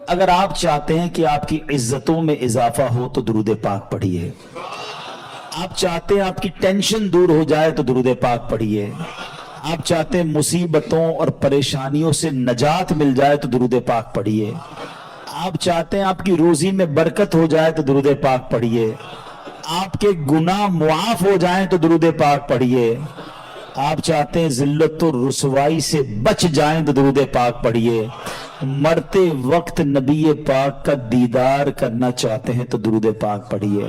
اگر آپ چاہتے ہیں کہ آپ کی عزتوں میں اضافہ ہو تو درود پاک پڑھیے. آپ چاہتے ہیں آپ کی ٹینشن دور ہو جائے تو درود پاک پڑھیے. آپ چاہتے ہیں مصیبتوں اور پریشانیوں سے نجات مل جائے تو درود پاک پڑھیے. آپ چاہتے ہیں آپ کی روزی میں برکت ہو جائے تو درود پاک پڑھیے. آپ کے گناہ معاف ہو جائیں تو درود پاک پڑھیے. آپ چاہتے ہیں ذلت و رسوائی سے بچ جائیں تو درود پاک پڑھیے. مرتے وقت نبی پاک کا دیدار کرنا چاہتے ہیں تو درود پاک پڑھیے.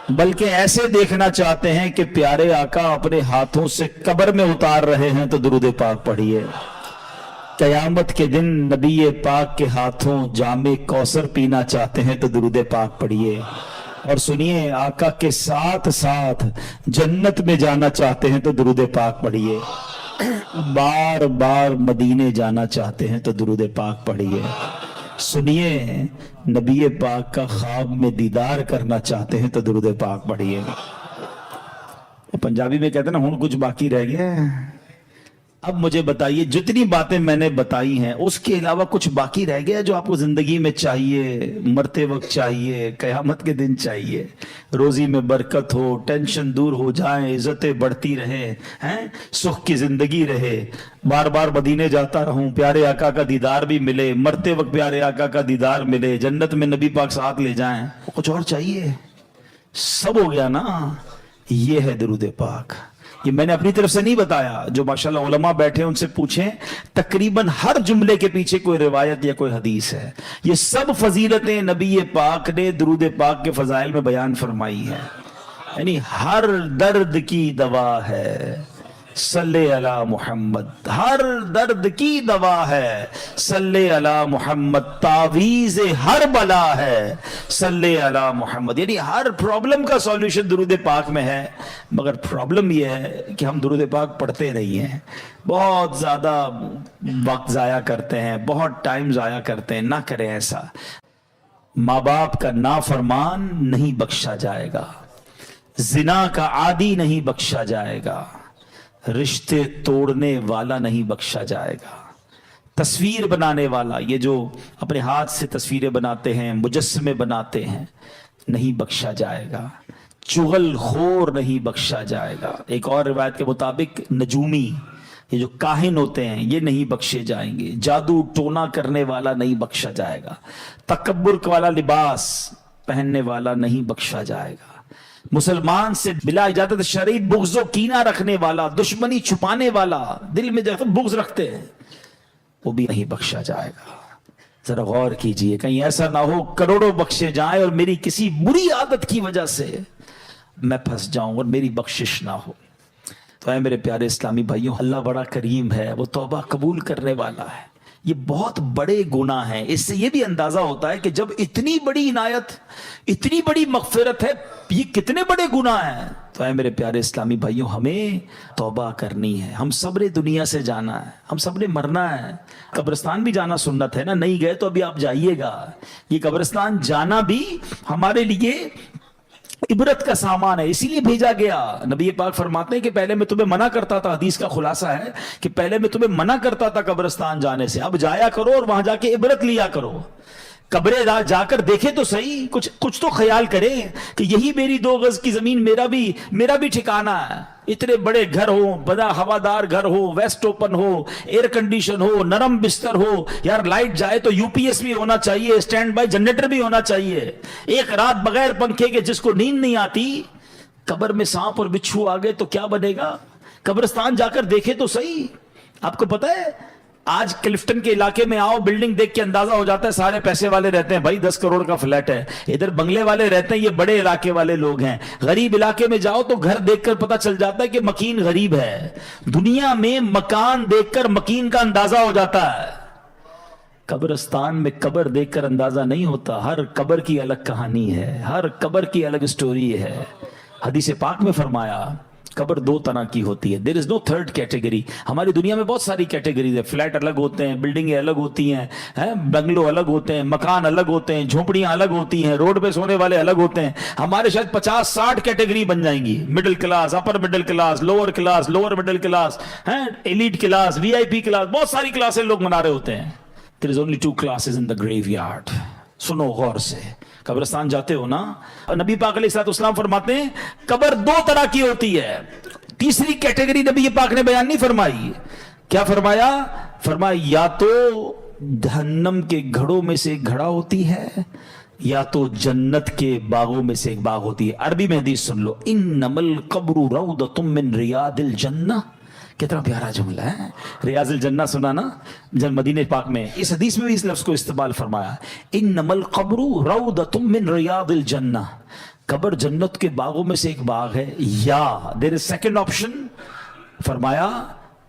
بلکہ ایسے دیکھنا چاہتے ہیں کہ پیارے آقا اپنے ہاتھوں سے قبر میں اتار رہے ہیں تو درود پاک پڑھیے. قیامت کے دن نبی پاک کے ہاتھوں جام کوثر پینا چاہتے ہیں تو درود پاک پڑھیے. اور سنیے آقا کے ساتھ ساتھ جنت میں جانا چاہتے ہیں تو درود پاک پڑھیے. بار بار مدینے جانا چاہتے ہیں تو درود پاک پڑھیے. سنیے نبی پاک کا خواب میں دیدار کرنا چاہتے ہیں تو درود پاک پڑھیے. پنجابی میں کہتے ہیں نا ہن کچھ باقی رہ گیا ہے. اب مجھے بتائیے جتنی باتیں میں نے بتائی ہیں اس کے علاوہ کچھ باقی رہ گیا جو آپ کو زندگی میں چاہیے, مرتے وقت چاہیے, قیامت کے دن چاہیے؟ روزی میں برکت ہو, ٹینشن دور ہو جائیں, عزتیں بڑھتی رہیں, سکھ کی زندگی رہے, بار بار مدینے جاتا رہوں, پیارے آقا کا دیدار بھی ملے, مرتے وقت پیارے آقا کا دیدار ملے, جنت میں نبی پاک ساتھ لے جائیں. کچھ اور چاہیے؟ سب ہو گیا نا. یہ ہے درود پاک. یہ میں نے اپنی طرف سے نہیں بتایا, جو ماشاءاللہ علماء بیٹھے ان سے پوچھیں, تقریباً ہر جملے کے پیچھے کوئی روایت یا کوئی حدیث ہے. یہ سب فضیلتیں نبی پاک نے درود پاک کے فضائل میں بیان فرمائی ہیں. یعنی ہر درد کی دوا ہے صلی علی محمد, ہر درد کی دوا ہے صلی علی محمد, تعویذ ہر بلا ہے صلی علی محمد. یعنی ہر پرابلم کا سولوشن درود پاک میں ہے. مگر پرابلم یہ ہے کہ ہم درود پاک پڑھتے نہیں ہیں, بہت زیادہ وقت ضائع کرتے ہیں, بہت ٹائم ضائع کرتے ہیں. نہ کریں ایسا. ماں باپ کا نافرمان نہیں بخشا جائے گا, زنا کا عادی نہیں بخشا جائے گا, رشتے توڑنے والا نہیں بخشا جائے گا, تصویر بنانے والا, یہ جو اپنے ہاتھ سے تصویریں بناتے ہیں, مجسمے بناتے ہیں, نہیں بخشا جائے گا. چغل خور نہیں بخشا جائے گا. ایک اور روایت کے مطابق نجومی, یہ جو کاہن ہوتے ہیں, یہ نہیں بخشے جائیں گے. جادو ٹونا کرنے والا نہیں بخشا جائے گا. تکبر والا لباس پہننے والا نہیں بخشا جائے گا. مسلمان سے بلا اجازت شرعی بغض و کینہ رکھنے والا, دشمنی چھپانے والا, دل میں جیسے بغض رکھتے ہیں, وہ بھی نہیں بخشا جائے گا. ذرا غور کیجئے, کہیں ایسا نہ ہو کروڑوں بخشے جائیں اور میری کسی بری عادت کی وجہ سے میں پھنس جاؤں اور میری بخشش نہ ہو. تو اے میرے پیارے اسلامی بھائیوں, اللہ بڑا کریم ہے, وہ توبہ قبول کرنے والا ہے. یہ بہت بڑے گناہ ہیں. اس سے یہ بھی اندازہ ہوتا ہے کہ جب اتنی بڑی عنایت, اتنی بڑی مغفرت ہے, یہ کتنے بڑے گناہ ہیں. تو اے میرے پیارے اسلامی بھائیوں, ہمیں توبہ کرنی ہے. ہم سب نے دنیا سے جانا ہے, ہم سب نے مرنا ہے. قبرستان بھی جانا سنت ہے نا, نہیں گئے تو ابھی آپ جائیے گا. یہ قبرستان جانا بھی ہمارے لیے عبرت کا سامان ہے, اسی لیے بھیجا گیا. نبی پاک فرماتے ہیں کہ پہلے میں تمہیں منع کرتا تھا, حدیث کا خلاصہ ہے کہ پہلے میں تمہیں منع کرتا تھا قبرستان جانے سے, اب جایا کرو اور وہاں جا کے عبرت لیا کرو. قبریں جا کر دیکھے تو صحیح, کچھ تو خیال کرے کہ یہی میری 2 گز کی زمین میرا بھی ٹھکانہ ہے. اتنے بڑے گھر ہو, بڑا ہوادار گھر ہو, ویسٹ اوپن ہو, ایئر کنڈیشن ہو, نرم بستر ہو, یار لائٹ جائے تو یو پی ایس بھی ہونا چاہیے, اسٹینڈ بائی جنریٹر بھی ہونا چاہیے. ایک رات بغیر پنکھے کے جس کو نیند نہیں آتی, قبر میں سانپ اور بچھو آ گئے تو کیا بنے گا؟ قبرستان جا کر دیکھے تو صحیح. آپ کو پتا ہے آج کلفٹن کے علاقے میں آؤ, بلڈنگ دیکھ کے اندازہ ہو جاتا ہے سارے پیسے والے رہتے ہیں. بھائی 10 کروڑ کا فلیٹ ہے, ادھر بنگلے والے رہتے ہیں, یہ بڑے علاقے والے لوگ ہیں. غریب علاقے میں جاؤ تو گھر دیکھ کر پتہ چل جاتا ہے کہ مکین غریب ہے. دنیا میں مکان دیکھ کر مکین کا اندازہ ہو جاتا ہے. قبرستان میں قبر دیکھ کر اندازہ نہیں ہوتا. ہر قبر کی الگ کہانی ہے, ہر قبر کی الگ سٹوری ہے. حدیث پاک میں فرمایا قبر 2 طرح کی ہوتی ہے. دیر از نو تھرڈ کیٹیگری. ہماری دنیا میں بہت ساری کیٹیگریز ہیں. فلیٹ الگ ہوتے ہیں, بلڈنگیں الگ ہوتی ہیں, بنگلو الگ ہوتے ہیں, مکان الگ ہوتے ہیں, جھونپڑیاں الگ ہوتی ہیں, روڈ پہ سونے والے الگ ہوتے ہیں. ہمارے شاید 50-60 کیٹیگری بن جائیں گی. Middle class, upper middle class, lower middle class, elite class, VIP class, بہت ساری کلاسیں لوگ منا رہے ہوتے ہیں. There is only 2 classes in the graveyard. सुनो गौर से, कब्रिस्तान जाते हो ना, नबी पाक अलैहिस्सलाम फरमाते हैं कब्र 2 तरह की होती है। तीसरी कैटेगरी नबी पाक ने बयान नहीं फरमाई। क्या फरमाया? फरमाया या तो जहन्नम के घड़ों में से एक घड़ा होती है, या तो जन्नत के बागों में से एक बाग होती है। अरबी में हदीस सुन लो, इन्नमल कब्रु रौदतुम मिन रियादिल जन्नह। कितना प्यारा जुमला है, रियाजुल जन्नह सुना ना, जब मदीने पाक में इस हदीस में भी इस लफ्ज को इस्तेमाल फरमाया, इन्नमल कब्रु रौदतुम मिन रियादिल जन्नह। कब्र जन्नत के बागों में से एक बाग है, या देयर इज सेकंड ऑप्शन, फरमाया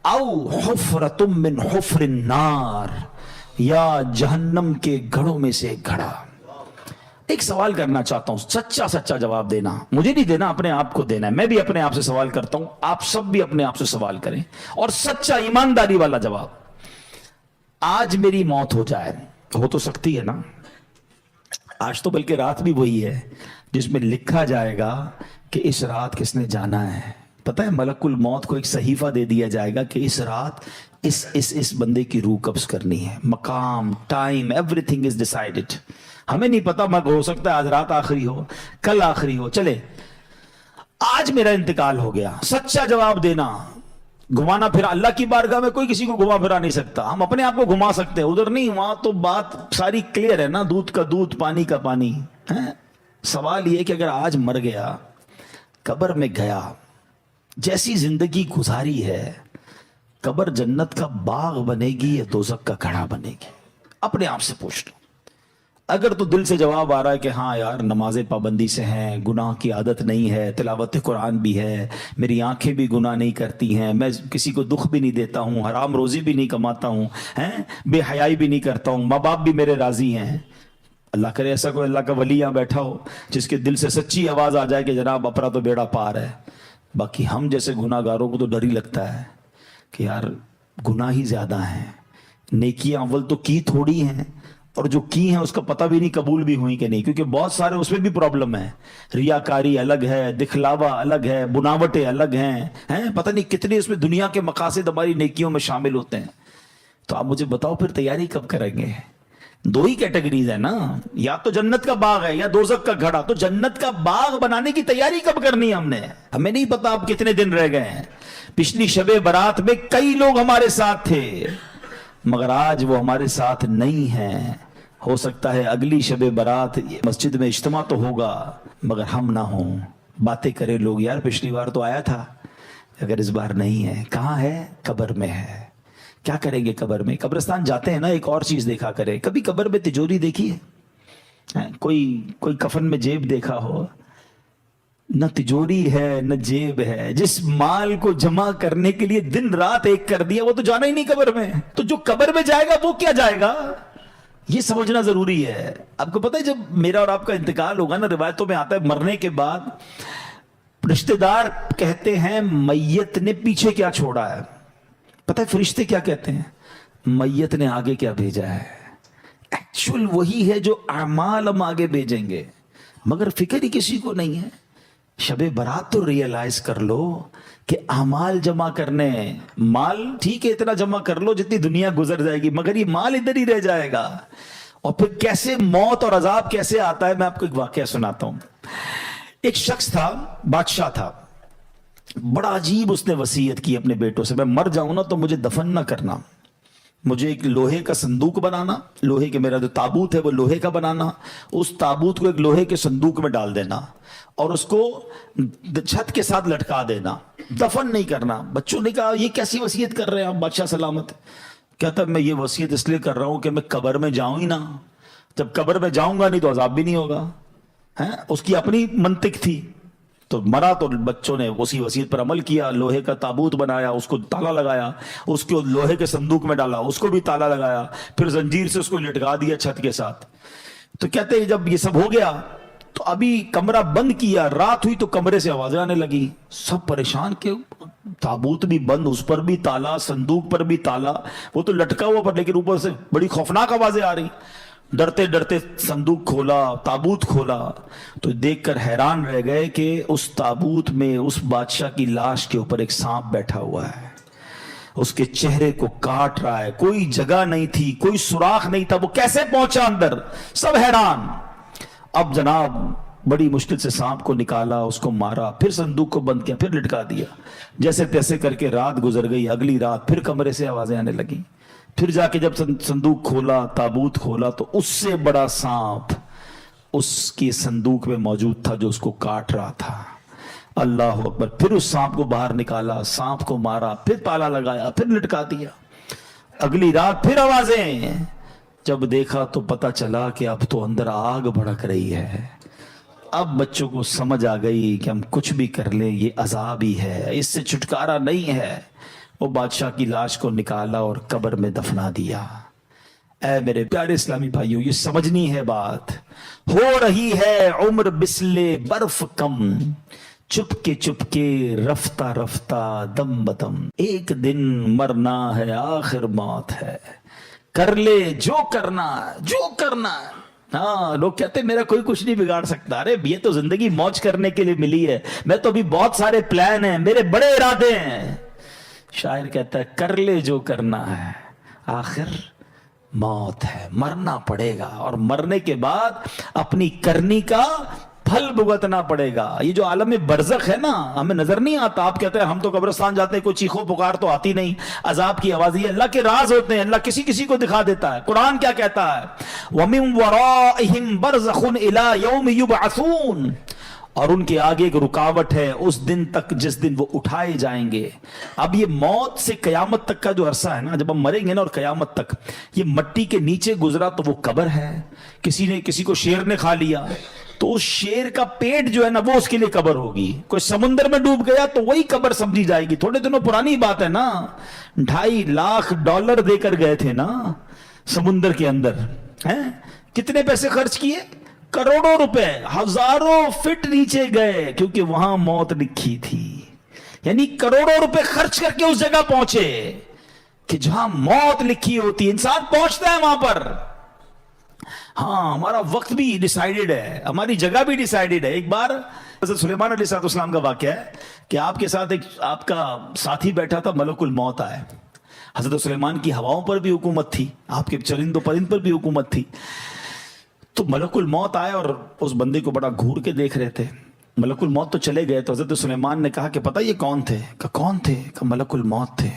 औ हुफरतुम मिन हुफरिन नार, या जहन्नम के घड़ों में से एक घड़ा। एक सवाल करना चाहता हूं, सच्चा सच्चा जवाब देना, मुझे नहीं देना, अपने आप को देना है। मैं भी अपने आप से सवाल करता हूं, आप सब भी अपने आप से सवाल करें, और सच्चा ईमानदारी वाला जवाब। आज मेरी मौत हो जाए, हो तो सकती है ना, आज तो बल्कि रात भी वही है जिसमें लिखा जाएगा कि इस रात किसने जाना है। पता है, मलकुल मौत को एक सहीफा दे दिया जाएगा कि इस रात इस बंदे की रूह कब्ज करनी है। मकाम, टाइम, एवरीथिंग इज डिसाइडेड। हमें नहीं पता, मगर हो सकता है आज रात आखिरी हो, कल आखिरी हो। चले, आज मेरा इंतकाल हो गया, सच्चा जवाब देना। घुमाना फिरा, अल्लाह की बारगाह में कोई किसी को घुमा फिरा नहीं सकता, हम अपने आप को घुमा सकते हैं, उधर नहीं। वहां तो बात सारी क्लियर है ना, दूध का दूध, पानी का पानी है। सवाल यह कि अगर आज मर गया, कब्र में गया, जैसी जिंदगी गुजारी है, कब्र जन्नत का बाग बनेगी या दोज़ख का घड़ा बनेगी? अपने आप से पूछ लो। अगर तो दिल से जवाब आ रहा है कि हाँ यार, नमाजें पाबंदी से हैं, गुनाह की आदत नहीं है, तिलावत कुरान भी है, मेरी आंखें भी गुनाह नहीं करती हैं, मैं किसी को दुख भी नहीं देता हूँ, हराम रोजी भी नहीं कमाता हूँ, हैं, बेहयाई भी नहीं करता हूँ, माँ बाप भी मेरे राजी हैं। अल्लाह करे ऐसा कोई अल्लाह का वली यहाँ बैठा हो जिसके दिल से सच्ची आवाज़ आ जाए कि जनाब अपना तो बेड़ा पार है। बाकी हम जैसे गुनाहगारों को तो डर ही लगता है कि यार गुनाह ही ज़्यादा हैं, नेकियां अव्वल तो की थोड़ी हैं, और जो की हैं उसका पता भी नहीं कबूल भी हुई कि नहीं, क्योंकि बहुत सारे उसमें भी प्रॉब्लम है। रियाकारी अलग है, दिखलावा अलग है, बुनावटें अलग हैं, पता नहीं कितने उसमें दुनिया के मकासद हमारी नेकियों में शामिल होते हैं। तो आप मुझे बताओ फिर तैयारी कब करेंगे? 2 ही कैटेगरीज है ना, या तो जन्नत का बाग है या दोज़ख का घड़ा। तो जन्नत का बाग बनाने की तैयारी कब करनी है हमने? हमें नहीं पता अब कितने दिन रह गए हैं। पिछली शबे बारात में कई लोग हमारे साथ थे, मगर आज वो हमारे साथ नहीं हैं। हो सकता है अगली शबे बारात मस्जिद में इज्तिमा तो होगा, मगर हम ना हों। बातें करें लोग, यार पिछली बार तो आया था, अगर इस बार नहीं है, कहाँ है? कब्र में है। क्या करेंगे कब्र में? कब्रिस्तान जाते हैं ना, एक और चीज देखा करें। कभी कब्र में तिजोरी देखी है? कोई कफन में जेब देखा हो? न तिजोरी है न जेब है। जिस माल को जमा करने के लिए दिन रात एक कर दिया, वो तो जाना ही नहीं कब्र में। तो जो कब्र में जाएगा वो क्या जाएगा, ये समझना जरूरी है। आपको पता है जब मेरा और आपका इंतकाल होगा ना, रिवायतों में आता है मरने के बाद रिश्तेदार कहते हैं मैयत ने पीछे क्या छोड़ा है। पता है फरिश्ते क्या कहते हैं? मैयत ने आगे क्या भेजा है। एक्चुअल वही है जो अमाल हम आगे भेजेंगे, मगर फिक्र ही किसी को नहीं है। शबे बारात तो रियलाइज कर लो कि अमाल जमा करने, माल ठीक है इतना जमा कर लो जितनी दुनिया गुजर जाएगी, मगर ये माल इधर ही रह जाएगा। और फिर कैसे मौत और अजाब कैसे आता है, मैं आपको एक वाकया सुनाता हूं। एक शख्स था, बादशाह था, बड़ा अजीब उसने वसीयत की अपने बेटों से, मैं मर जाऊं ना तो मुझे दफन ना करना, मुझे एक लोहे का संदूक बनाना, लोहे के, मेरा जो ताबूत है वो लोहे का बनाना, उस ताबूत को एक लोहे के संदूक में डाल देना और उसको छत के साथ लटका देना, दफन नहीं करना। बच्चों ने कहा ये कैसी वसीयत कर रहे हैं आप बादशाह सलामत? कहता मैं ये वसीयत इसलिए कर रहा हूं कि मैं कब्र में जाऊं ही ना, जब कब्र में जाऊंगा नहीं तो अजाब भी नहीं होगा। है उसकी अपनी मंतिक थी। तो मरा तो बच्चों ने उसी वसीयत पर अमल किया, लोहे का ताबूत बनाया, उसको ताला लगाया, उसको लोहे के संदूक में डाला, उसको भी ताला लगाया, फिर जंजीर से उसको लटका दिया छत के साथ। तो कहते हैं जब ये सब हो गया तो अभी कमरा बंद किया, रात हुई तो कमरे से आवाजें आने लगी, सब परेशान के ताबूत भी बंद, उस पर भी ताला, संदूक पर भी ताला, वो तो लटका हुआ पर, लेकिन ऊपर से बड़ी खौफनाक आवाजें आ रही। डरते डरते संदूक खोला, ताबूत खोला तो देखकर हैरान रह गए कि उस ताबूत में उस बादशाह की लाश के ऊपर एक सांप बैठा हुआ है। اس کے چہرے کو کاٹ رہا ہے, کوئی جگہ نہیں تھی, کوئی سوراخ نہیں تھا, وہ کیسے پہنچا اندر؟ سب حیران. اب جناب بڑی مشکل سے سانپ کو نکالا, اس کو مارا, پھر صندوق کو بند کیا, پھر لٹکا دیا. جیسے تیسے کر کے رات گزر گئی. اگلی رات پھر کمرے سے آوازیں آنے لگی. پھر جا کے جب صندوق کھولا, تابوت کھولا, تو اس سے بڑا سانپ اس کی صندوق میں موجود تھا جو اس کو کاٹ رہا تھا. اللہ اکبر. پھر اس سانپ کو باہر نکالا, سانپ کو مارا, پھر تالا لگایا, پھر لٹکا دیا. اگلی رات پھر آوازیں. جب دیکھا تو پتا چلا کہ اب تو اندر آگ بھڑک رہی ہے. اب بچوں کو سمجھ آ گئی کہ ہم کچھ بھی کر لیں یہ عذاب ہی ہے, اس سے چھٹکارا نہیں ہے. وہ بادشاہ کی لاش کو نکالا اور قبر میں دفنا دیا. اے میرے پیارے اسلامی بھائیوں, یہ سمجھنی ہے بات. ہو رہی ہے عمر بسلے برف کم, چپ کے رفتہ رفتہ دم بدم. ایک دن مرنا ہے, آخر موت ہے. کر لے جو کرنا ہے, جو کرنا ہے. ہاں, لوگ کہتے ہیں میرا کوئی کچھ نہیں بگاڑ سکتا. ارے یہ تو زندگی موج کرنے کے لیے ملی ہے, میں تو ابھی بہت سارے پلان ہیں, میرے بڑے ارادے ہیں. شاعر کہتا ہے کر لے جو کرنا ہے, آخر موت ہے, مرنا پڑے گا, اور مرنے کے بعد اپنی کرنی کا پھل بھگتنا پڑے گا. یہ جو عالم برزخ ہے نا, ہمیں نظر نہیں آتا. آپ کہتے ہیں ہم تو قبرستان جاتے ہیں, کوئی چیخو پکار تو آتی نہیں, عذاب کی آواز. یہ اللہ کے راز ہوتے ہیں, اللہ کسی کسی کو دکھا دیتا ہے. قرآن کیا کہتا ہے؟ وَمِن وَرَائِهِمْ بَرْزَخٌ إِلَى يَوْمِ يُبْعَثُونَ, اور ان کے آگے ایک رکاوٹ ہے اس دن تک جس دن وہ اٹھائے جائیں گے. اب یہ موت سے قیامت تک کا جو عرصہ ہے نا, جب ہم مریں گے نا, اور قیامت تک یہ مٹی کے نیچے گزرا تو وہ قبر ہے. کسی کو شیر نے کھا لیا تو اس شیر کا پیٹ جو ہے نا وہ اس کے لیے قبر ہوگی. کوئی سمندر میں ڈوب گیا تو وہی قبر سمجھی جائے گی. تھوڑے دنوں پرانی بات ہے نا, $2.5 دے کر گئے تھے نا سمندر کے اندر. کتنے پیسے خرچ کیے؟ کروڑوں روپے. ہزاروں فٹ نیچے گئے کیونکہ وہاں موت لکھی تھی. یعنی کروڑوں روپے خرچ کر کے اس جگہ پہنچے کہ جہاں موت لکھی ہوتی. انسان پہنچتا ہے وہاں پر. ہاں, ہمارا وقت بھی ڈیسائیڈڈ ہے, ہماری جگہ بھی ڈیسائیڈڈ ہے. ایک بار حضرت سلیمان علیہ السلام کا واقعہ ہے کہ آپ کے ساتھ ایک آپ کا ساتھی بیٹھا تھا, ملک الموت آئے. حضرت سلیمان کی ہواؤں پر بھی حکومت تھی, آپ کے چرند و پرند پر بھی حکومت تھی. تو ملک الموت آئے اور اس بندے کو بڑا گھور کے دیکھ رہے تھے. ملک الموت تو چلے گئے تو حضرت سلیمان نے کہا کہ پتہ یہ کون تھے؟ کہا کون تھے؟ کہا ملک الموت تھے.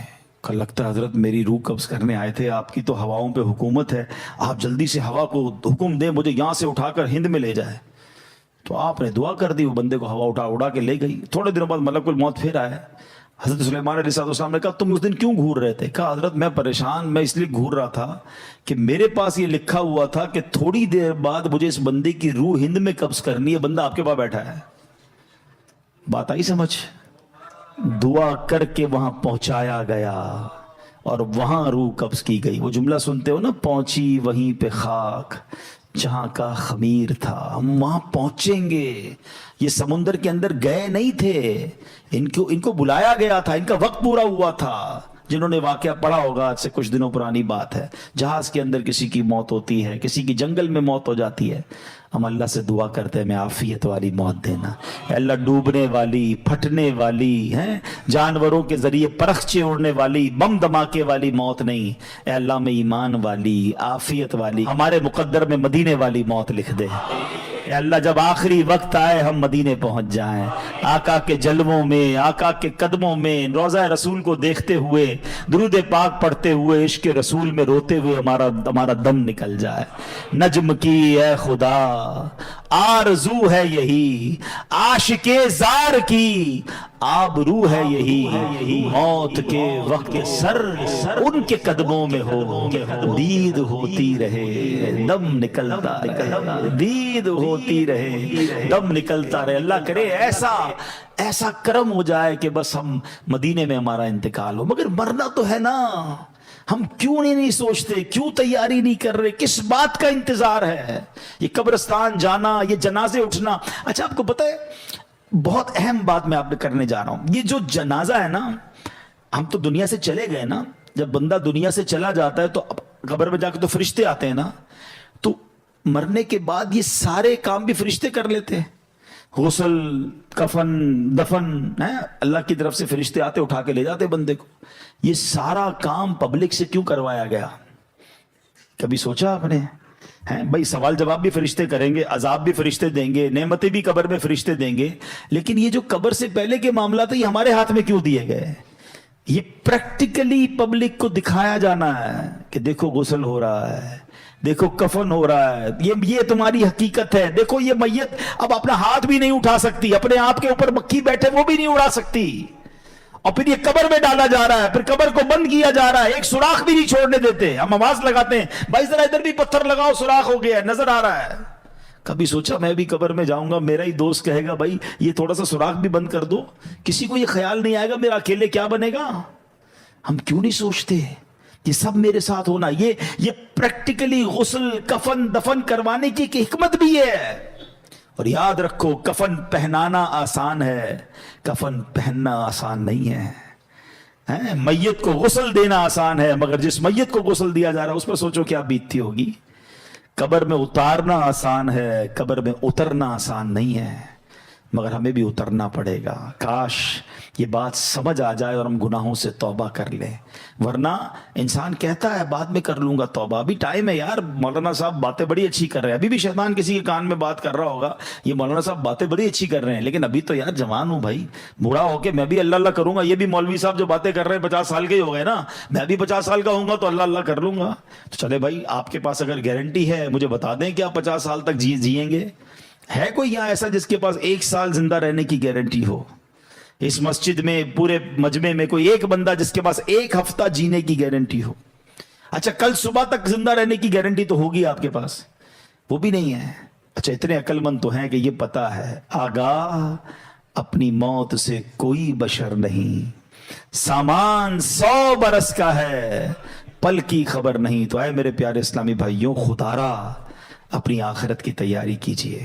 کہا لگتا ہے حضرت میری روح قبض کرنے آئے تھے, آپ کی تو ہواؤں پہ حکومت ہے, آپ جلدی سے ہوا کو حکم دیں مجھے یہاں سے اٹھا کر ہند میں لے جائے. تو آپ نے دعا کر دی, وہ بندے کو ہوا اڑا کے لے گئی. تھوڑے دنوں بعد ملک الموت پھر آئے. حضرت سلیمان علیہ السلام نے کہا تم اس دن کیوں گھور رہے تھے؟ کہا حضرت میں پریشان, میں اس لیے گھور رہا تھا کہ میرے پاس یہ لکھا ہوا تھا کہ تھوڑی دیر بعد مجھے اس بندے کی روح ہند میں قبض کرنی ہے, بندہ آپ کے پاس بیٹھا ہے. بات آئی سمجھ؟ دعا کر کے وہاں پہنچایا گیا اور وہاں روح قبض کی گئی. وہ جملہ سنتے ہو نا, پہنچی وہیں پہ خاک جہاں کا خمیر تھا. ہم وہاں پہنچیں گے. یہ سمندر کے اندر گئے نہیں تھے, ان کو بلایا گیا تھا, ان کا وقت پورا ہوا تھا. جنہوں نے واقعہ پڑھا ہوگا, آج سے کچھ دنوں پرانی بات ہے, جہاز کے اندر کسی کی موت ہوتی ہے, کسی کی جنگل میں موت ہو جاتی ہے. ہم اللہ سے دعا کرتے ہیں میں عافیت والی موت دینا. اے اللہ ڈوبنے والی, پھٹنے والی, جانوروں کے ذریعے پرخچے اڑنے والی, بم دھماکے والی موت نہیں. اے اللہ میں ایمان والی, عافیت والی, ہمارے مقدر میں مدینے والی موت لکھ دے. اے اللہ جب آخری وقت آئے ہم مدینے پہنچ جائیں, آقا کے جلووں میں, آقا کے قدموں میں, روضہ رسول کو دیکھتے ہوئے, درود پاک پڑھتے ہوئے, عشق رسول میں روتے ہوئے ہمارا دم نکل جائے. نجم کی اے خدا آرزو ہے یہی, عاشق زار کی آبرو ہے یہی, موت کے وقت سر ان کے قدموں میں ہو, دید ہوتی رہے دم نکلتا رہے, دید ہوتی رہے دم نکلتا رہے. اللہ کرے ایسا کرم ہو جائے کہ بس ہم مدینے میں ہمارا انتقال ہو. مگر مرنا تو ہے نا, ہم کیوں نہیں سوچتے, کیوں تیاری نہیں کر رہے, کس بات کا انتظار ہے؟ یہ قبرستان جانا, یہ جنازے اٹھنا. اچھا آپ کو پتہ ہے بہت اہم بات میں آپ نے کرنے جا رہا ہوں, یہ جو جنازہ ہے نا, ہم تو دنیا سے چلے گئے نا, جب بندہ دنیا سے چلا جاتا ہے تو قبر میں جا کے تو فرشتے آتے ہیں نا, تو مرنے کے بعد یہ سارے کام بھی فرشتے کر لیتے ہیں. غسل، کفن، دفن ہے، اللہ کی طرف سے فرشتے آتے اٹھا کے لے جاتے بندے کو. یہ سارا کام پبلک سے کیوں کروایا گیا؟ کبھی سوچا آپ نے؟ بھائی سوال جواب بھی فرشتے کریں گے، عذاب بھی فرشتے دیں گے، نعمتیں بھی قبر میں فرشتے دیں گے، لیکن یہ جو قبر سے پہلے کے معاملات ہیں یہ ہمارے ہاتھ میں کیوں دیے گئے؟ یہ پریکٹیکلی پبلک کو دکھایا جانا ہے کہ دیکھو غسل ہو رہا ہے، دیکھو کفن ہو رہا ہے، یہ تمہاری حقیقت ہے. دیکھو یہ میت اب اپنا ہاتھ بھی نہیں اٹھا سکتی، اپنے آپ کے اوپر مکھی بیٹھے وہ بھی نہیں اڑا سکتی، اور پھر یہ قبر میں ڈالا جا رہا ہے، پھر قبر کو بند کیا جا رہا ہے، ایک سوراخ بھی نہیں چھوڑنے دیتے. ہم آواز لگاتے ہیں بھائی ذرا ادھر بھی پتھر لگاؤ، سوراخ ہو گیا ہے، نظر آ رہا ہے. کبھی سوچا میں بھی قبر میں جاؤں گا، میرا ہی دوست کہے گا بھائی یہ تھوڑا سا سوراخ بھی بند کر دو؟ کسی کو یہ خیال نہیں آئے گا میرا اکیلے کیا بنے گا؟ ہم کیوں نہیں سوچتے یہ سب میرے ساتھ ہونا؟ یہ پریکٹیکلی غسل، کفن، دفن کروانے کی ایک حکمت بھی ہے. اور یاد رکھو کفن پہنانا آسان ہے، کفن پہننا آسان نہیں ہے. میت کو غسل دینا آسان ہے، مگر جس میت کو غسل دیا جا رہا ہے اس پر سوچو کیا بیتتی ہوگی. قبر میں اتارنا آسان ہے، قبر میں اترنا آسان نہیں ہے، مگر ہمیں بھی اترنا پڑے گا. کاش یہ بات سمجھ آ جائے اور ہم گناہوں سے توبہ کر لیں. ورنہ انسان کہتا ہے بعد میں کر لوں گا توبہ، ابھی ٹائم ہے یار. مولانا صاحب باتیں بڑی اچھی کر رہے ہیں، ابھی بھی شیطان کسی کے کان میں بات کر رہا ہوگا یہ مولانا صاحب باتیں بڑی اچھی کر رہے ہیں، لیکن ابھی تو یار جوان ہوں بھائی، بوڑھا ہو کے میں بھی اللہ اللہ کروں گا. یہ بھی مولوی صاحب جو باتیں کر رہے ہیں 50 سال کے ہی ہو گئے نا، میں بھی 50 سال کا ہوں گا تو اللہ اللہ کر لوں گا. تو چلے بھائی آپ کے پاس اگر گارنٹی ہے مجھے بتا دیں کہ آپ 50 سال تک جیئیں گے. ہے کوئی یہاں ایسا جس کے پاس 1 سال زندہ رہنے کی گارنٹی ہو؟ اس مسجد میں پورے مجمع میں کوئی ایک بندہ جس کے پاس 1 ہفتہ جینے کی گارنٹی ہو؟ اچھا کل صبح تک زندہ رہنے کی گارنٹی تو ہوگی آپ کے پاس، وہ بھی نہیں ہے. اچھا اتنے عقل مند تو ہیں کہ یہ پتا ہے آگاہ اپنی موت سے کوئی بشر نہیں، سامان 100 برس کا ہے، پل کی خبر نہیں. تو اے میرے پیارے اسلامی بھائیوں، خدارا اپنی آخرت کی تیاری کیجئے.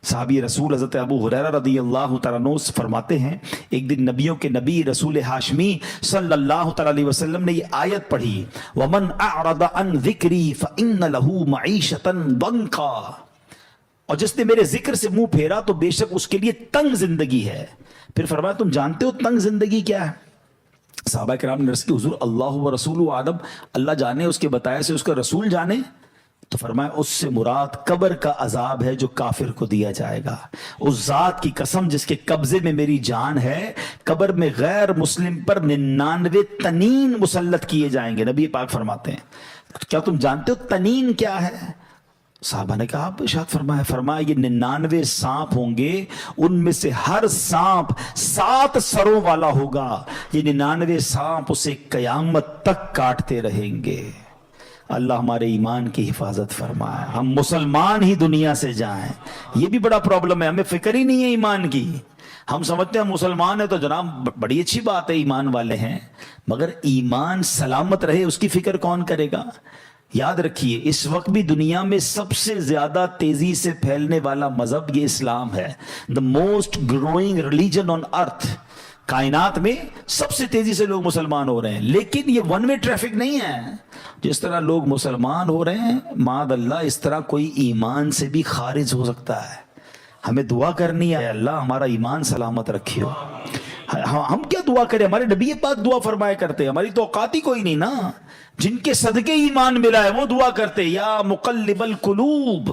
صحابی رسول حضرت ابو ہریرہ رضی اللہ تعالیٰ عنہ فرماتے ہیں ایک دن نبیوں کے نبی رسول ہاشمی صلی اللہ تعالیٰ علیہ وسلم نے یہ آیت پڑھی، وَمَنْ أَعْرَضَ عَنْ ذِكْرِي فَإِنَّ لَهُ مَعِيشَةً ضَنْكًا، اور جس نے میرے ذکر سے منہ پھیرا تو بے شک اس کے لیے تنگ زندگی ہے. پھر فرمایا تم جانتے ہو تنگ زندگی کیا ہے؟ صحابہ کرام نے عرض کی حضور اللہ و رسول عالم، اللہ جانے اس کے بتائے سے اس کا رسول جانے. تو فرمایا اس سے مراد قبر کا عذاب ہے جو کافر کو دیا جائے گا. اس ذات کی قسم جس کے قبضے میں میری جان ہے، قبر میں غیر مسلم پر 99 تنین مسلط کیے جائیں گے. نبی پاک فرماتے ہیں کیا تم جانتے ہو تنین کیا ہے؟ صحابہ نے کہا آپ ارشاد فرمایا یہ 99 سانپ ہوں گے، ان میں سے ہر سانپ 7 سروں والا ہوگا. یہ 99 سانپ اسے قیامت تک کاٹتے رہیں گے. اللہ ہمارے ایمان کی حفاظت فرمائے، ہم مسلمان ہی دنیا سے جائیں. یہ بھی بڑا پرابلم ہے، ہمیں فکر ہی نہیں ہے ایمان کی. ہم سمجھتے ہیں مسلمان ہے تو جناب بڑی اچھی بات ہے، ایمان والے ہیں، مگر ایمان سلامت رہے اس کی فکر کون کرے گا؟ یاد رکھیے اس وقت بھی دنیا میں سب سے زیادہ تیزی سے پھیلنے والا مذہب یہ اسلام ہے. the most growing religion on earth. کائنات میں سب سے تیزی سے لوگ مسلمان ہو رہے ہیں، لیکن یہ ون وے ٹریفک نہیں ہے. جس طرح لوگ مسلمان ہو رہے ہیں معاذ اللہ اس طرح کوئی ایمان سے بھی خارج ہو سکتا ہے. ہمیں دعا کرنی ہے اللہ ہمارا ایمان سلامت رکھیو. ہم کیا دعا کریں؟ ہمارے نبی پاک دعا فرمایا کرتے، ہماری تو اوقات ہی کوئی نہیں نا. جن کے صدقے ایمان ملا ہے وہ دعا کرتے، یا مقلب القلوب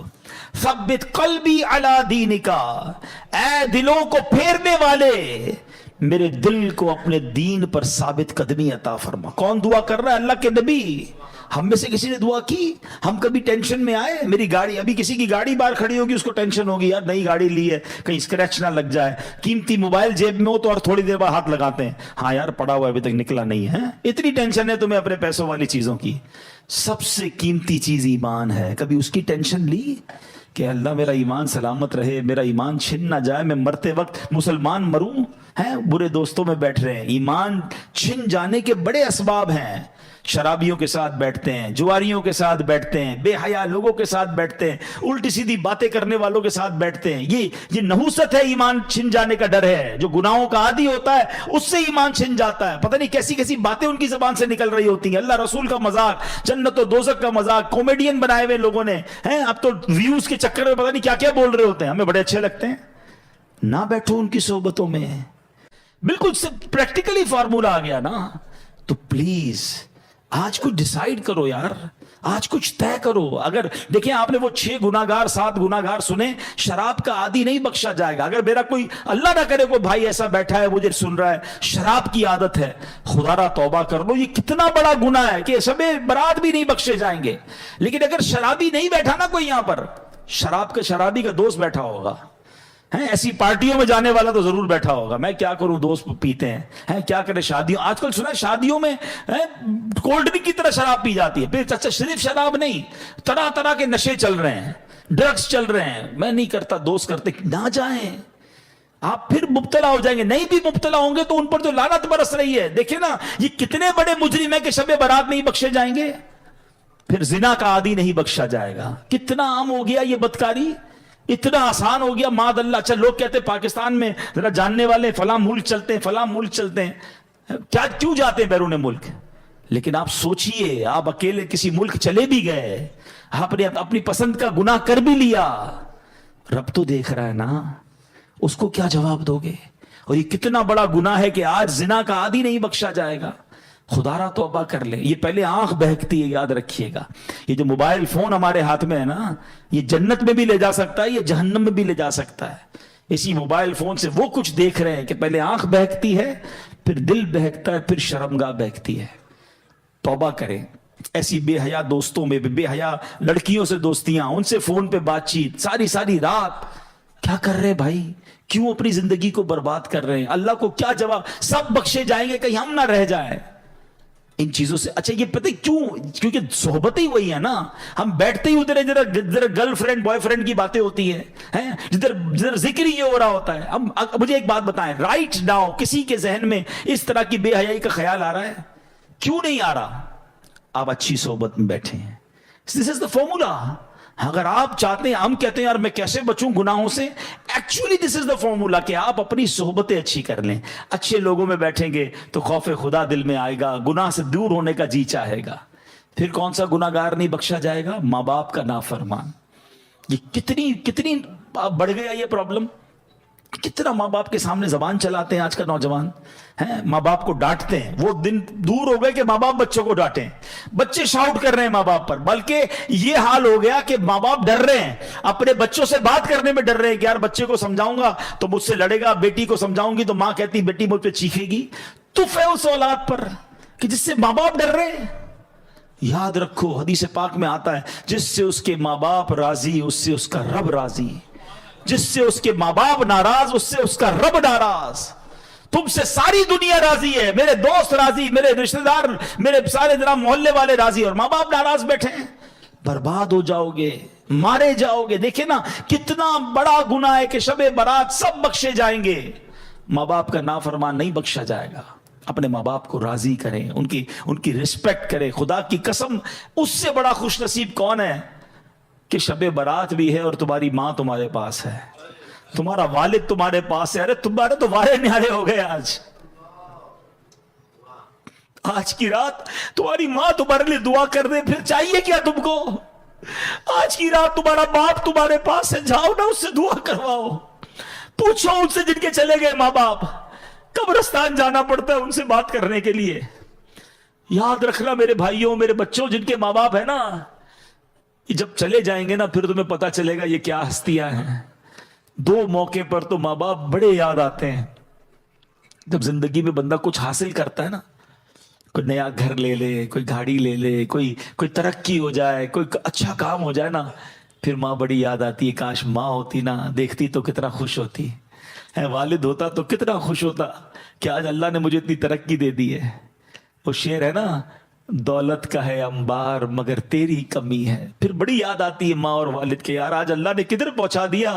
ثبت قلبی علی دینکا، اے دلوں کو پھیرنے والے میرے دل کو اپنے دین پر ثابت قدمی عطا فرما. کون دعا کر رہا ہے؟ اللہ کے نبی. ہم میں سے کسی نے دعا کی؟ ہم کبھی ٹینشن میں آئے؟ میری گاڑی، ابھی کسی کی گاڑی باہر کھڑی ہوگی اس کو ٹینشن ہوگی یار نئی گاڑی لی ہے کہیں اسکریچ نہ لگ جائے. قیمتی موبائل جیب میں ہو تو اور تھوڑی دیر بعد ہاتھ لگاتے ہیں، ہاں یار پڑا ہوا ابھی تک نکلا نہیں ہے. اتنی ٹینشن ہے تمہیں اپنے پیسوں والی چیزوں کی. سب سے قیمتی چیز ایمان ہے. کبھی اس کی ٹینشن لی کہ اللہ میرا ایمان سلامت رہے، میرا ایمان چھن نہ جائے، میں مرتے وقت مسلمان مروں؟ ہیں برے دوستوں میں بیٹھ رہے ہیں. ایمان چھن جانے کے بڑے اسباب ہیں. شرابیوں کے ساتھ بیٹھتے ہیں، جواریوں کے ساتھ بیٹھتے ہیں، بے حیا لوگوں کے ساتھ بیٹھتے ہیں، الٹی سیدھی باتیں کرنے والوں کے ساتھ بیٹھتے ہیں. یہ نحوست ہے، ایمان چھن جانے کا ڈر ہے. جو گناہوں کا عادی ہوتا ہے اس سے ایمان چھن جاتا ہے. پتہ نہیں کیسی کیسی باتیں ان کی زبان سے نکل رہی ہوتی ہیں، اللہ رسول کا مذاق، جنت و دوزخ کا مذاق، کامیڈین بنائے ہوئے لوگوں نے ہیں. اب تو ویوز کے چکر میں پتہ نہیں کیا کیا بول رہے ہوتے ہیں، ہمیں بڑے اچھے لگتے ہیں. ना बैठो उनकी सोबतों में। बिल्कुल प्रैक्टिकली फार्मूला आ गया ना। तो प्लीज आज कुछ डिसाइड करो यार, आज कुछ तय करो। अगर देखिए आपने वो 6 गुनाहगार 7 गुनाहगार सुने, शराब का आदी नहीं बख्शा जाएगा। अगर मेरा कोई अल्लाह ना करे कोई भाई ऐसा बैठा है मुझे सुन रहा है, शराब की आदत है, खुदारा तौबा कर लो। ये कितना बड़ा गुनाह है कि शबे बरात भी नहीं बख्शे जाएंगे। लेकिन अगर शराबी नहीं बैठा ना कोई, यहां पर शराबी का दोस्त बैठा होगा, है ऐसी पार्टियों में जाने वाला तो जरूर बैठा होगा। मैं क्या करूं, दोस्त पीते हैं क्या करें। शादियों आजकल सुना है शादियों में कोल्ड ड्रिंक की तरह शराब पी जाती है। फिर अच्छा सिर्फ शराब नहीं, तरह तरह के नशे चल रहे हैं, ड्रग्स चल रहे हैं। मैं नहीं करता, दोस्त करते, ना जाएं आप, फिर मुब्तला हो जाएंगे। नहीं भी मुब्तला होंगे तो उन पर जो लानत बरस रही है, देखिए ना ये कितने बड़े मुजरिम है कि शबे बारात नहीं बख्शे जाएंगे। फिर जिना का आदी नहीं बख्शा जाएगा। कितना आम हो गया ये बदकारी, इतना आसान हो गया मादल्ला। अच्छा लोग कहते हैं पाकिस्तान में जरा जानने वाले फला मुल्क चलते हैं, फला मुल्क चलते हैं। क्या क्यों जाते हैं बैरून मुल्क? लेकिन आप सोचिए, आप अकेले किसी मुल्क चले भी गए, आपने अपनी पसंद का गुनाह कर भी लिया, रब तो देख रहा है ना, उसको क्या जवाब दोगे? और ये कितना बड़ा गुनाह है कि आज जिना का आदी नहीं बख्शा जाएगा। खुदारा तौबा कर ले। ये पहले आंख बहकती है, याद रखिएगा। ये जो मोबाइल फोन हमारे हाथ में है ना, ये जन्नत में भी ले जा सकता है, ये जहन्नम में भी ले जा सकता है। इसी मोबाइल फोन से वो कुछ देख रहे हैं कि पहले आंख बहकती है, फिर दिल बहकता है, फिर शर्मगाह बहकती है। तौबा करें। ऐसी बेहया दोस्तों में, बेहया लड़कियों से दोस्तियां, उनसे फोन पे बातचीत, सारी सारी रात। क्या कर रहे हैं भाई? क्यों अपनी जिंदगी को बर्बाद कर रहे हैं? अल्लाह को क्या जवाब? सब बख्शे जाएंगे, कहीं हम ना रह जाए इन चीजों से। अच्छा ये पता है क्यों? क्योंकि सोहबत ही वही है ना। हम बैठते ही उधर जरा गर्लफ्रेंड बॉयफ्रेंड की बातें होती हैं, जिधर जिक्र ये हो रहा होता है। अब मुझे एक बात बताएं, राइट नाउ किसी के जहन में इस तरह की बेहयाई का ख्याल आ रहा है? क्यों नहीं आ रहा? आप अच्छी सोहबत में बैठे हैं। This is the formula. अगर आप चाहते हैं, हम कहते हैं यार मैं कैसे बचूं गुनाहों से, actually this is the formula कि आप अपनी सोहबतें अच्छी कर लें। अच्छे लोगों में बैठेंगे तो खौफ खुदा दिल में आएगा, गुनाह से दूर होने का जी चाहेगा। फिर कौन सा गुनाहगार नहीं बख्शा जाएगा? माँ बाप का नाफरमान। ये कितनी कितनी बढ़ गया ये प्रॉब्लम। कितना माँ बाप के सामने जबान चलाते हैं आज का नौजवान, है माँ बाप को डांटते हैं। वो दिन दूर हो गए कि माँ बाप बच्चों को डांटें, बच्चे शाउट कर रहे हैं माँ बाप पर। बल्कि ये हाल हो गया कि माँ बाप डर रहे हैं, अपने बच्चों से बात करने में डर रहे हैं कि यार बच्चे को समझाऊंगा तो मुझसे लड़ेगा, बेटी को समझाऊंगी तो माँ कहती बेटी मुझ पर चीखेगी। तुफ है उस औलाद पर कि जिससे माँ बाप डर रहे हैं। याद रखो हदीस पाक में आता है, जिससे उसके माँ बाप राजी उससे उसका रब राजी, जिससे उसके माँ बाप नाराज उससे उसका रब नाराज। तुमसे सारी दुनिया राजी है, मेरे दोस्त राजी, मेरे रिश्तेदार, मेरे सारे जरा मोहल्ले वाले राजी, और माँ बाप नाराज बैठे हैं। बर्बाद हो जाओगे, मारे जाओगे। देखे ना कितना बड़ा गुनाह है कि शबे बारात सब बख्शे जाएंगे, माँ बाप का नाफरमान नहीं बख्शा जाएगा। अपने माँ बाप को राजी करें, उनकी रिस्पेक्ट करें। खुदा की कसम उससे बड़ा खुशनसीब कौन है कि शबे बारात भी है और तुम्हारी माँ तुम्हारे पास है, तुम्हारा वालिद तुम्हारे पास है। अरे तुम्हारे तो वारे न्यारे हो गए आज की रात तुम्हारी माँ तुम्हारे लिए दुआ कर दे, फिर चाहिए क्या तुमको? आज की रात तुम्हारा बाप तुम्हारे पास है, जाओ ना उससे दुआ करवाओ, पूछो उनसे जिनके चले गए माँ बाप। कब्रिस्तान जाना पड़ता है उनसे बात करने के लिए। याद रखना मेरे भाइयों, मेरे बच्चों, जिनके माँ बाप है ना, जब चले जाएंगे ना फिर तुम्हें पता चलेगा ये क्या हस्तियां हैं। दो मौके पर तो माँ बाप बड़े याद आते हैं। जब जिंदगी में बंदा कुछ हासिल करता है ना, कोई नया घर ले ले, कोई गाड़ी ले ले, कोई तरक्की हो जाए, कोई अच्छा काम हो जाए ना, फिर माँ बड़ी याद आती है। काश माँ होती ना, देखती तो कितना खुश होती है, वालिद होता तो कितना खुश होता कि आज अल्लाह ने मुझे इतनी तरक्की दे दी है। वो शेर है ना, दौलत का है अंबार मगर तेरी कमी है। फिर बड़ी याद आती है माँ और वालिद के, यार आज अल्लाह ने किधर पहुंचा दिया,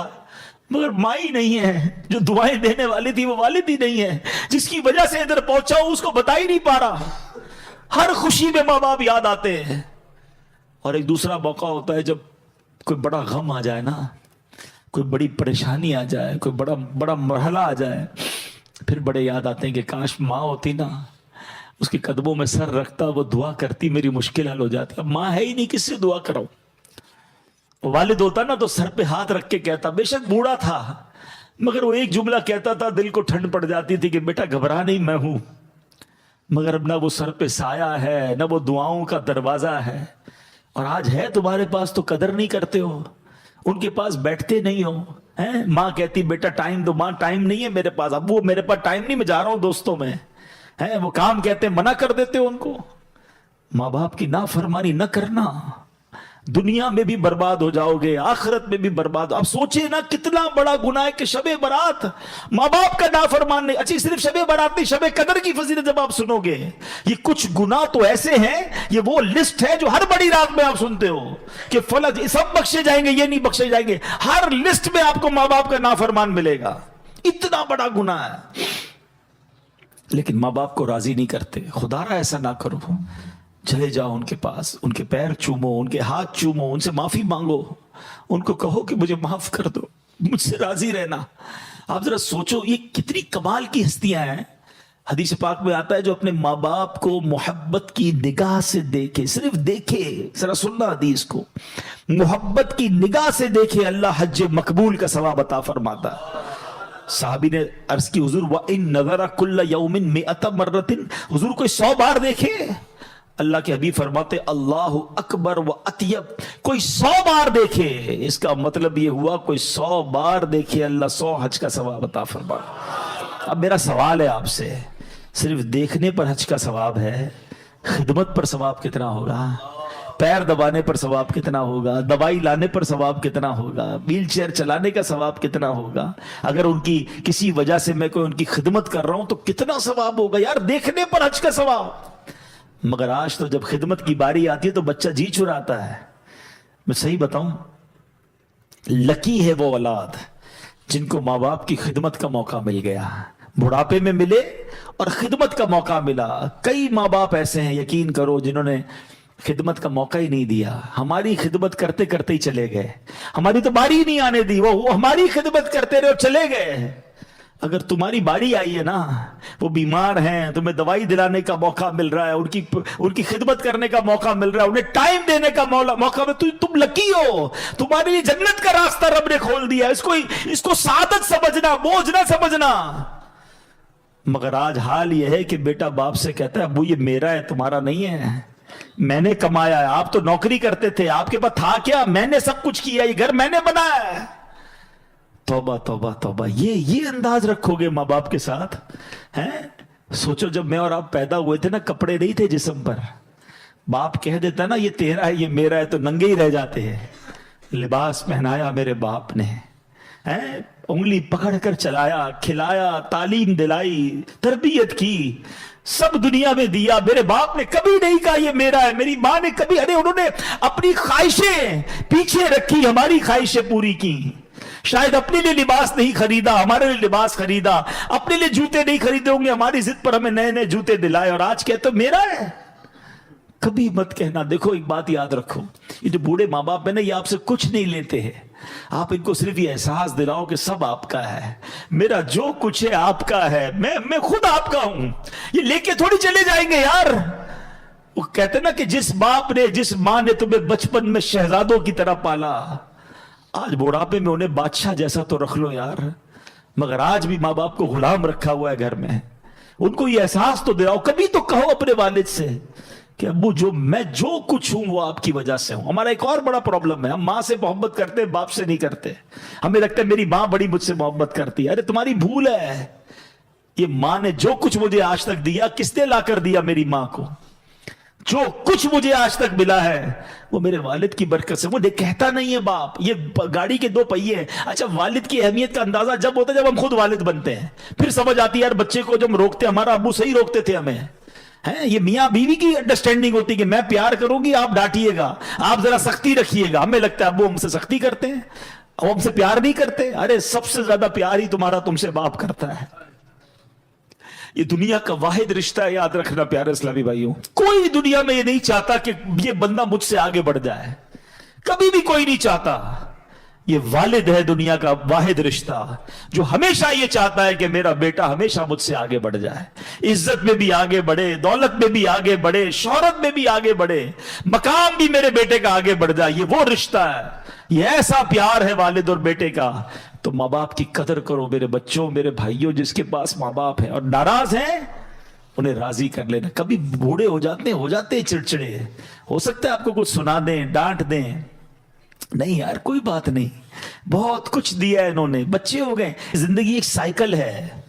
मगर माँ ही नहीं है, जो दुआएं देने वाली थी वो वालिद ही नहीं है, जिसकी वजह से इधर पहुंचा हूं उसको बता ही नहीं पा रहा। हर खुशी में माँ बाप याद आते हैं। और एक दूसरा मौका होता है जब कोई बड़ा गम आ जाए ना, कोई बड़ी परेशानी आ जाए, कोई बड़ा मरहला आ जाए, फिर बड़े याद आते हैं कि काश माँ होती ना, उसके कदमों में सर रखता, वो दुआ करती, मेरी मुश्किल हल हो जाती। अब माँ है ही नहीं, किससे दुआ कराऊं? वालिद होता ना तो सर पे हाथ रख के कहता, बेशक बूढ़ा था मगर वो एक जुमला कहता था, दिल को ठंड पड़ जाती थी कि बेटा घबरा नहीं, मैं हूं। मगर अब ना वो सर पे साया है, ना वो दुआओं का दरवाजा है। और आज है तुम्हारे पास तो कदर नहीं करते हो, उनके पास बैठते नहीं हो। हैं, माँ कहती बेटा टाइम दो, माँ टाइम नहीं है मेरे पास, अब वो मेरे पास टाइम नहीं, मैं जा रहा हूं दोस्तों में। हैं, वो काम कहते मना कर देते हो उनको। माँ बाप की नाफरमानी न करना, दुनिया में भी बर्बाद हो जाओगे, आखिरत में भी बर्बाद। अब सोचिए ना कितना बड़ा गुनाह है कि शबे बारात माँ बाप का नाफरमान नहीं। अच्छा, सिर्फ शबे बारात नहीं, शबे कदर की फजीलत जब आप सुनोगे, ये कुछ गुनाह तो ऐसे हैं, ये वो लिस्ट है जो हर बड़ी रात में आप सुनते हो कि फला सब बख्शे जाएंगे, ये नहीं बख्शे जाएंगे। हर लिस्ट में आपको माँ बाप का नाफरमान मिलेगा, इतना बड़ा गुनाह है। लेकिन माँ बाप को राजी नहीं करते। खुदारा ऐसा ना करो, चले जाओ उनके पास, उनके पैर चूमो, उनके हाथ चूमो, उनसे माफी मांगो, उनको कहो कि मुझे माफ कर दो, मुझसे राजी रहना। आप जरा सोचो ये कितनी कमाल की हस्तियां हैं। हदीस पाक में आता है जो अपने माँ बाप को मोहब्बत की निगाह से देखे, सिर्फ देखे, जरा सुनना हदीस को, मोहब्बत की निगाह से देखे, अल्लाह हज मकबूल का सवाब अता फरमाता है। साहबी ने अर्ज की, हुजूर व इन नज़रा कुल्ला यौमिन मिअत मर्रतिन, हुजूर कोई 100 बार देखे? अल्लाह के हबीब फरमाते अल्लाहु अकबर व अतियब, कोई 100 बार देखे, इसका मतलब ये हुआ कोई 100 बार देखे, अल्लाह 100 हज का सवाब अता फरमा। अब मेरा सवाल है आपसे, सिर्फ देखने पर हज का सवाब है, खिदमत पर सवाब कितना होगा? पैर दबाने पर सवाब कितना होगा? दवाई लाने पर सवाब कितना होगा? व्हील चेयर चलाने का सवाब कितना होगा? अगर उनकी किसी वजह से मैं कोई उनकी खिदमत कर रहा हूं तो कितना सवाब होगा यार, देखने पर हज का सवाब। मगर आज तो जब खिदमत की बारी आती है तो बच्चा जी चुराता है। मैं सही बताऊं, लकी है वो औलाद जिनको माँ बाप की खिदमत का मौका मिल गया, बुढ़ापे में मिले और खिदमत का मौका मिला। कई माँ बाप ऐसे हैं, यकीन करो, जिन्होंने खिदमत का मौका ही नहीं दिया, हमारी खिदमत करते करते ही चले गए, हमारी तो बारी ही नहीं आने दी, वो हमारी खिदमत करते रहे और चले गए। अगर तुम्हारी बारी आई है ना, वो बीमार हैं, तुम्हें दवाई दिलाने का मौका मिल रहा है, उनकी खिदमत करने का मौका मिल रहा है, उन्हें टाइम देने का मौका तुम लकी हो, तुम्हारे लिए जन्नत का रास्ता रब ने खोल दिया। इसको सादत समझना, बोझ ना समझना। मगर आज हाल यह है कि बेटा बाप से कहता है अब्बू ये मेरा है, तुम्हारा नहीं है, मैंने कमाया है, आप तो नौकरी करते थे, आपके पास था क्या? मैंने सब कुछ किया, ये घर मैंने बनाया है। तौबा तौबा तौबा, ये अंदाज रखोगे माँ बाप के साथ? हैं, सोचो जब मैं और आप पैदा हुए थे ना, कपड़े नहीं थे जिस्म पर, बाप कह देता ना ये तेरा है ये मेरा है, तो नंगे ही रह जाते हैं। लिबास पहनाया मेरे बाप ने, हैं, उंगली पकड़ कर चलाया, खिलाया, तालीम दिलाई, तरबियत की, सब दुनिया में दिया। मेरे बाप ने कभी नहीं कहा ये मेरा है, मेरी माँ ने कभी, अरे उन्होंने अपनी ख्वाहिशें पीछे रखी, हमारी ख्वाहिशें पूरी की। शायद अपने लिए लिबास नहीं खरीदा, हमारे लिए लिबास खरीदा, अपने लिए जूते नहीं खरीदे होंगे, हमारी जिद पर हमें नए नए जूते दिलाए, और आज कहते मेरा है। कभी मत कहना। देखो एक बात याद रखो, ये जो बूढ़े माँ बाप है ना, ये आपसे कुछ नहीं लेते हैं, आप इनको सिर्फ ये एहसास दिलाओ कि सब आपका है, मेरा जो कुछ है आपका है, मैं खुद आपका हूं, ये लेके थोड़ी चले जाएंगे यार। वो कहते ना कि जिस बाप ने, जिस माँ ने तुम्हें बचपन में शहजादों की तरह पाला, आज बुढ़ापे में उन्हें बादशाह जैसा तो रख लो यार। मगर आज भी माँ बाप को गुलाम रखा हुआ है घर में। उनको ये एहसास तो दिलाओ, कभी तो कहो अपने वालिद से कि अब्बू मैं जो कुछ हूं वो आपकी वजह से हूं। हमारा एक और बड़ा प्रॉब्लम है, हम माँ से मोहब्बत करते हैं, बाप से नहीं करते। हमें लगता है मेरी माँ बड़ी मुझसे मोहब्बत करती है। अरे तुम्हारी भूल है, ये माँ ने जो कुछ मुझे आज तक दिया, किसने लाकर दिया? मेरी माँ को। जो कुछ मुझे आज तक मिला है वो मेरे वालिद की बरकत से। मुझे कहता नहीं है बाप, ये गाड़ी के 2 पहिए। अच्छा, वालिद की अहमियत का अंदाजा जब होता है जब हम खुद वालिद बनते हैं, फिर समझ आती है यार बच्चे को जब हम रोकते, हमारा अब्बू सही रोकते थे हमें, है ये मियाँ बीवी की अंडरस्टैंडिंग होती है कि मैं प्यार करूंगी, आप डांटिएगा, आप जरा सख्ती रखिएगा। हमें लगता है अब्बू हमसे सख्ती करते हैं, अब हमसे प्यार नहीं करते। अरे सबसे ज्यादा प्यार ही तुम्हारा तुमसे बाप करता है। ये दुनिया का वाहिद रिश्ता है, याद रखना प्यारे इस्लामी भाइयों। कोई दुनिया में ये नहीं चाहता कि ये बंदा मुझसे आगे बढ़ जाए, कभी भी कोई नहीं चाहता। ये वालिद है दुनिया का वाहिद रिश्ता जो हमेशा ये चाहता है कि मेरा बेटा हमेशा मुझसे आगे बढ़ जाए, इज्जत में भी आगे बढ़े, दौलत में भी आगे बढ़े, शोहरत में भी आगे बढ़े, मकाम भी मेरे बेटे का आगे बढ़ जाए। ये वो रिश्ता है, ये ऐसा प्यार है वालिद और बेटे का। تو माँ बाप की कदर करो मेरे बच्चों, मेरे भाइयों, जिसके पास माँ बाप है और नाराज हैं उन्हें राजी कर लेना। कभी बूढ़े हो जाते हैं चिड़चिड़े, हो सकता है आपको कुछ सुना दें, डांट दें, नहीं यार कोई बात नहीं, बहुत कुछ दिया है इन्होंने, बच्चे हो गए। जिंदगी एक साइकिल है।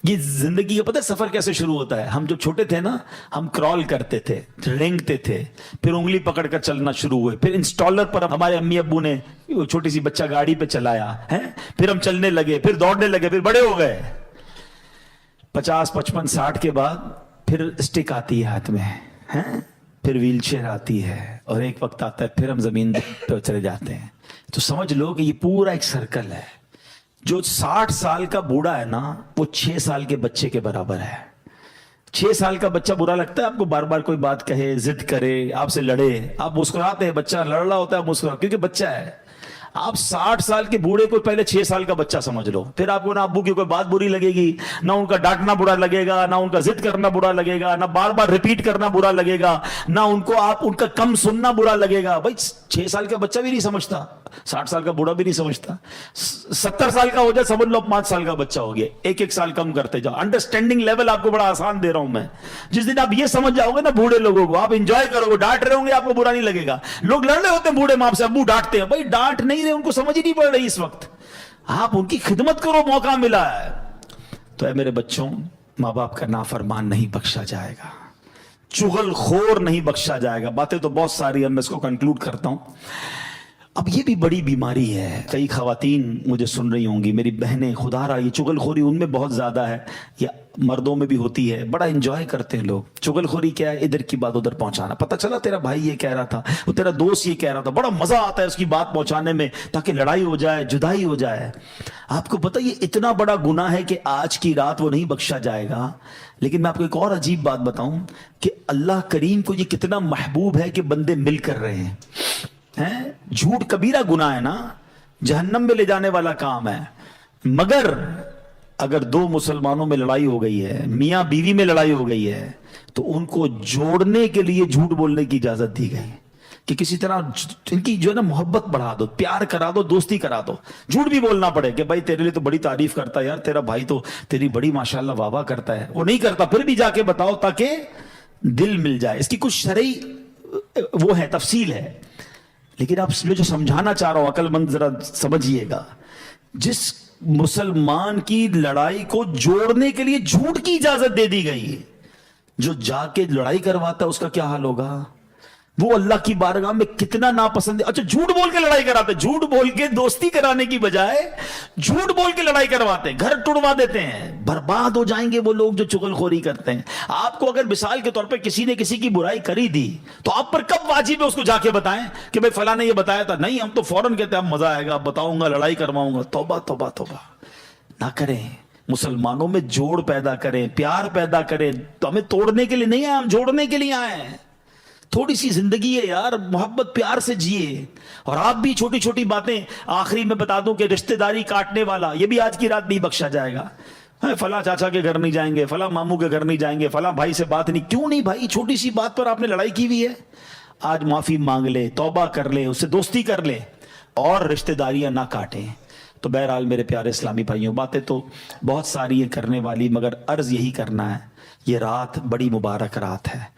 ये जिंदगी का पता है सफर कैसे शुरू होता है? हम जब छोटे थे ना, हम क्रॉल करते थे, रेंगते थे, फिर उंगली पकड़कर चलना शुरू हुए, फिर इंस्टॉलर पर हमारे अम्मी अब्बू ने छोटी सी बच्चा गाड़ी पे चलाया है, फिर हम चलने लगे, फिर दौड़ने लगे, फिर बड़े हो गए। 50, 55, 60 के बाद फिर स्टिक आती है हाथ में, हैं? फिर व्हील चेयर आती है और एक वक्त आता है फिर हम जमीन पर चले जाते हैं। तो समझ लो कि ये पूरा एक सर्कल है। जो 60 साल का बूढ़ा है ना, वो 6 साल के बच्चे के बराबर है। 6 साल का बच्चा बुरा लगता है आपको? बार बार कोई बात कहे, जिद करे, आपसे लड़े, आप मुस्कुराते हैं। बच्चा लड़ रहा होता है, मुस्कुरा, क्योंकि बच्चा है। आप 60 साल के बूढ़े को पहले 6 साल का बच्चा समझ लो, फिर आपको ना अब्बू की कोई बात बुरी लगेगी, ना उनका डांटना बुरा लगेगा, ना उनका जिद करना बुरा लगेगा, ना बार बार रिपीट करना बुरा लगेगा, ना उनको आप उनका कम सुनना बुरा लगेगा। भाई 6 साल का बच्चा भी नहीं समझता, 60 साल का बूढ़ा भी नहीं समझता। 70 साल का हो जाए समझ लो 5 साल का बच्चा हो गया, एक साल कम करते जाओ। अंडरस्टैंडिंग लेवल आपको बड़ा आसान दे रहा हूं मैं। जिस दिन आप ये समझ जाओगे ना बूढ़े लोगों को, आप इंजॉय करोगे। डांट रहे होंगे आपको बुरा नहीं लगेगा। लोग लड़ रहे होते हैं बूढ़े माँ से, अब्बू डांटते हैं, भाई डांट नहीं रहे, उनको समझ ही नहीं पड़ रही इस वक्त। आप उनकी खिदमत करो, मौका मिला है तो। है मेरे बच्चों, माँ बाप का नाफरमान नहीं बख्शा जाएगा, चुगलखोर नहीं बख्शा जाएगा। बातें तो बहुत सारी हैं, मैं इसको कंक्लूड करता हूं। अब ये भी बड़ी बीमारी है। कई खवातीन मुझे सुन रही होंगी, मेरी बहनें, खुदारा ये चुगलखोरी उनमें बहुत ज्यादा है, या मर्दों में भी होती है। बड़ा एंजॉय करते हैं लोग। चुगलखोरी क्या है? इधर की बात उधर पहुंचाना। पता चला तेरा भाई ये कह रहा था, वो तेरा दोस्त ये कह रहा था, बड़ा मजा आता है उसकी बात पहुंचाने में, ताकि लड़ाई हो जाए, जुदाई हो जाए। आपको पता ये इतना बड़ा गुनाह है कि आज की रात वो नहीं बख्शा जाएगा। लेकिन मैं आपको एक और अजीब बात बताऊं कि अल्लाह करीम को ये कितना महबूब है कि बंदे मिल कर रहे हैं। झूठ कबीरा गुनाह है ना, जहन्नम में ले जाने वाला काम है। मगर अगर 2 मुसलमानों में लड़ाई हो गई है, मियां बीवी में लड़ाई हो गई है, तो उनको जोड़ने के लिए झूठ बोलने की इजाजत दी गई कि किसी तरह इनकी जो है ना मोहब्बत बढ़ा दो, प्यार करा दो, दोस्ती करा दो। झूठ भी बोलना पड़े कि भाई तेरे लिए तो बड़ी तारीफ करता है यार, तेरा भाई तो तेरी बड़ी माशाल्लाह वाह वाह करता है। वो नहीं करता, फिर भी जाके बताओ ताकि दिल मिल जाए। इसकी कुछ शरई वो है, तफसील है। लेकिन आप जो समझाना चाह रहा हूं, अकलमंद जरा समझिएगा। जिस मुसलमान की लड़ाई को जोड़ने के लिए झूठ की इजाजत दे दी गई, जो जाके लड़ाई करवाता है उसका क्या हाल होगा? वो अल्लाह की बारगाह में कितना नापसंद है। अच्छा, झूठ बोल के लड़ाई कराते, झूठ बोल के दोस्ती कराने की बजाय झूठ बोल के लड़ाई करवाते, घर टुड़वा देते हैं। बर्बाद हो जाएंगे वो लोग जो चुगलखोरी करते हैं। आपको अगर मिसाल के तौर पे किसी ने किसी की बुराई करी दी, तो आप पर कब वाजिब है उसको जाके बताएं कि भाई फला ने ये बताया था? नहीं, हम तो फौरन कहते हैं मजा आएगा, बताऊंगा, लड़ाई करवाऊंगा। तौबा तौबा तौबा ना करें। मुसलमानों में जोड़ पैदा करें, प्यार पैदा करें। तो हमें तोड़ने के लिए नहीं आए, हम जोड़ने के लिए आए हैं। थोड़ी सी जिंदगी है यार, मोहब्बत प्यार से जिए। और आप भी छोटी छोटी बातें, आखिरी में बता दूं कि रिश्तेदारी काटने वाला, ये भी आज की रात नहीं बख्शा जाएगा। फला चाचा के घर नहीं जाएंगे, फला मामू के घर नहीं जाएंगे, फला भाई से बात नहीं। क्यों नहीं भाई? छोटी सी बात पर आपने लड़ाई की हुई है, आज माफी मांग ले, तौबा कर ले, उससे दोस्ती कर ले और रिश्तेदारियां ना काटें। तो बहरहाल मेरे प्यारे इस्लामी भाइयों, बातें तो बहुत सारी हैं करने वाली, मगर अर्ज यही करना है, ये रात बड़ी मुबारक रात है।